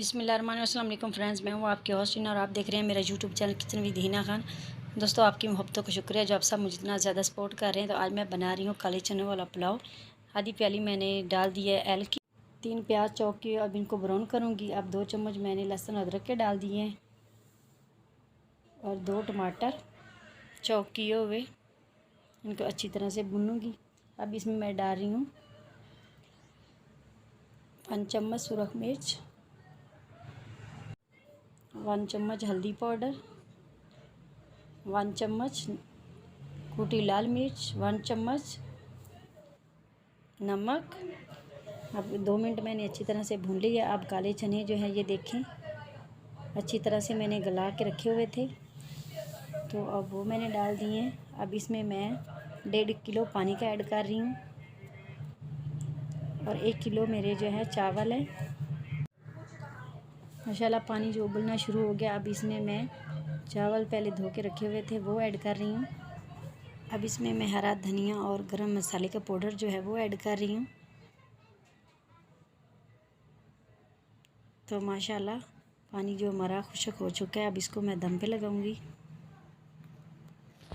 अस्सलाम वालेकुम फ्रेंड्स, मैं हूँ आपके होस्ट और आप देख रहे हैं मेरा YouTube channel kitchen with Hina Khan. दोस्तों, आपकी मोहब्बतों का शुक्रिया जो आप सब मुझे इतना ज़्यादा सपोर्ट कर रहे हैं। तो आज मैं बना रही हूँ काले चने वाला पुलाव। आधी प्याली मैंने डाल दी है एल की, 3 प्याज चौक की, अब इनको ब्राउन करूँगी। अब 2 चम्मच मैंने लहसुन अदरक के डाल दिए हैं और 2 टमाटर चौक किए हुए, इनको अच्छी तरह से भूनूँगी। अब इसमें मैं डाल रही हूँ 5 चम्मच सुरख मिर्च, 1 चम्मच हल्दी पाउडर, 1 चम्मच कुटी लाल मिर्च, 1 चम्मच नमक। अब 2 मिनट मैंने अच्छी तरह से भून लिया। अब काले चने जो है ये देखें अच्छी तरह से मैंने गला के रखे हुए थे, तो अब वो मैंने डाल दिए हैं। अब इसमें मैं 1.5 किलो पानी का ऐड कर रही हूँ और 1 किलो मेरे जो है चावल है। माशाल्लाह पानी जो उबलना शुरू हो गया। अब इसमें मैं चावल पहले धो के रखे हुए थे वो ऐड कर रही हूँ। अब इसमें मैं हरा धनिया और गरम मसाले का पाउडर जो है वो ऐड कर रही हूँ। तो माशाल्लाह पानी जो हमारा खुश्क हो चुका है, अब इसको मैं दम पे लगाऊंगी।